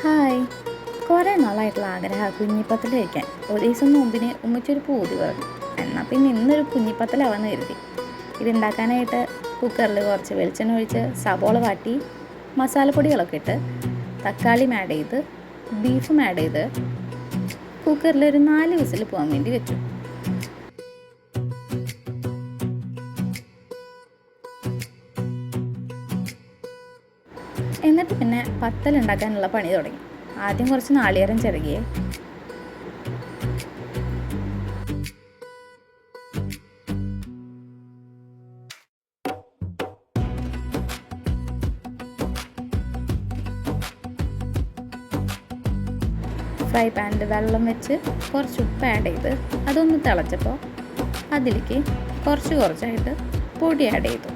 Hi. കുറേ നാളായിട്ടുള്ള ആഗ്രഹമാണ് കുഞ്ഞിപ്പത്തൽ കഴിക്കാൻ. ഒരു ദിവസം മുമ്പിന് ഉമ്മച്ചൊരു പൂതി പറഞ്ഞു. എന്നാൽ പിന്നെ ഇന്നൊരു കുഞ്ഞിപ്പത്തലാവാന്ന് കരുതി. ഇതുണ്ടാക്കാനായിട്ട് കുക്കറിൽ കുറച്ച് വെളിച്ചെണ്ണ ഒഴിച്ച് സവോള വാട്ടി മസാലപ്പൊടികളൊക്കെ ഇട്ട് തക്കാളിയും ആഡ് ചെയ്ത് ബീഫും ആഡ് ചെയ്ത് കുക്കറിൽ ഒരു 4 വിസിൽ പോകാൻ വേണ്ടി വെച്ചു. എന്നിട്ട് പിന്നെ പത്തൽ ഉണ്ടാക്കാനുള്ള പണി തുടങ്ങി. ആദ്യം കുറച്ച് നാളികേരം ചിരകിയേ, ഫ്രൈ പാനിൽ വെള്ളം വെച്ച് കുറച്ച് ഉപ്പ് ആഡ് ചെയ്ത് അതൊന്ന് തിളച്ചപ്പോൾ അതിലേക്ക് കുറച്ചായിട്ട് പൊടി ആഡ് ചെയ്തു.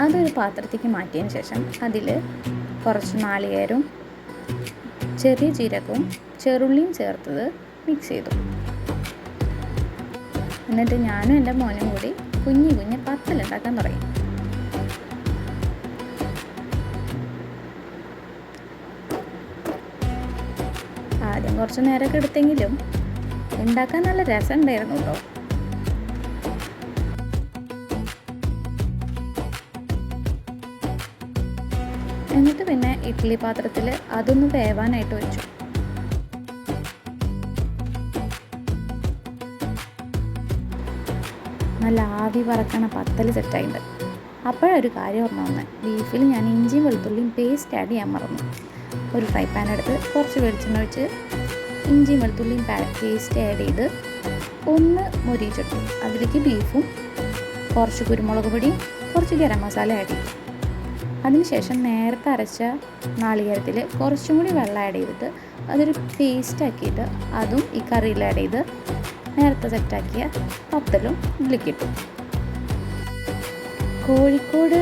അതൊരു പാത്രത്തേക്ക് മാറ്റിയതിന് ശേഷം അതിൽ കുറച്ച് നാളികേരവും ചെറിയ ജീരകവും ചെറുള്ളിയും ചേർത്തത് മിക്സ് ചെയ്തു. എന്നിട്ട് ഞാനും എൻ്റെ മോനും കൂടി കുഞ്ഞ് പത്തലുണ്ടാക്കാൻ തുടങ്ങി. ആദ്യം കുറച്ച് നേരമൊക്കെ എടുത്തെങ്കിലും ഉണ്ടാക്കാൻ നല്ല രസമുണ്ടായിരുന്നു കേട്ടോ. എന്നിട്ട് പിന്നെ ഇഡ്ഡലി പാത്രത്തിൽ അതൊന്ന് വേവാനായിട്ട് വെച്ചു. നല്ല ആവി പറക്കണ പത്തൽ സെറ്റായിട്ടുണ്ട്. അപ്പോഴൊരു കാര്യം ഓർമ്മ വന്നത്, ബീഫിൽ ഞാൻ ഇഞ്ചിയും വെളുത്തുള്ളിയും പേസ്റ്റ് ആഡ് ചെയ്യാൻ മറന്നു. ഒരു ഫ്രൈ പാൻ എടുത്ത് കുറച്ച് വെളിച്ചെണ്ണ ഒഴിച്ച് ഇഞ്ചിയും വെളുത്തുള്ളിയും പേസ്റ്റ് ആഡ് ചെയ്ത് ഒന്ന് മൊരിയിച്ചിട്ടു. അതിലേക്ക് ബീഫും കുറച്ച് കുരുമുളക് പൊടിയും കുറച്ച് ഗരം മസാല ആഡ് ചെയ്തു. അതിനുശേഷം നേരത്തെ അരച്ച നാളികേരത്തിൽ കുറച്ചും കൂടി വെള്ളം ആഡ് ചെയ്തിട്ട് അതൊരു പേസ്റ്റ് ആക്കിയിട്ട് അതും ഈ കറിയിൽ ആഡ് ചെയ്ത് നേരത്തെ സെറ്റാക്കിയ പത്തലും ഇതിലേക്കിട്ടു. കോഴിക്കോട്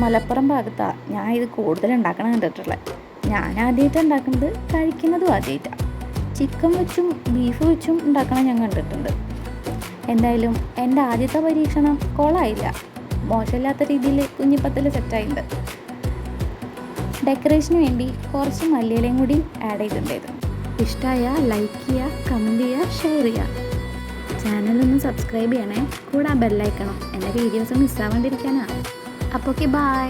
മലപ്പുറം ഭാഗത്താണ് ഞാൻ ഇത് കൂടുതൽ ഉണ്ടാക്കണം കണ്ടിട്ടുള്ളത്. ഞാൻ ആദ്യമായിട്ട് ഉണ്ടാക്കുന്നത്, കഴിക്കുന്നതും ആദ്യമായിട്ടാണ്. ചിക്കൻ വെച്ചും ബീഫ് വെച്ചും ഉണ്ടാക്കണം ഞാൻ കണ്ടിട്ടുണ്ട്. എന്തായാലും എൻ്റെ ആദ്യത്തെ പരീക്ഷണം കൊളായില്ല. മോശമില്ലാത്ത രീതിയിൽ കുഞ്ഞിപ്പത്തൽ സെറ്റായിട്ടുണ്ട്. ഡെക്കറേഷന് വേണ്ടി കുറച്ച് മല്ലിയിലയും കൂടി ആഡ് ചെയ്തിട്ടുണ്ടായിരുന്നു. ഇഷ്ടമായ ലൈക്ക് ചെയ്യുക, കമൻറ്റ് ചെയ്യുക, ഷെയർ ചെയ്യുക. ചാനലൊന്ന് സബ്സ്ക്രൈബ് ചെയ്യണേ. കൂടെ ആ ബെല്ലൈക്കണം എൻ്റെ വീഡിയോസ് മിസ്സാവാണ്ടിരിക്കാനാണ്. അപ്പോൾ ഓക്കെ, ബൈ.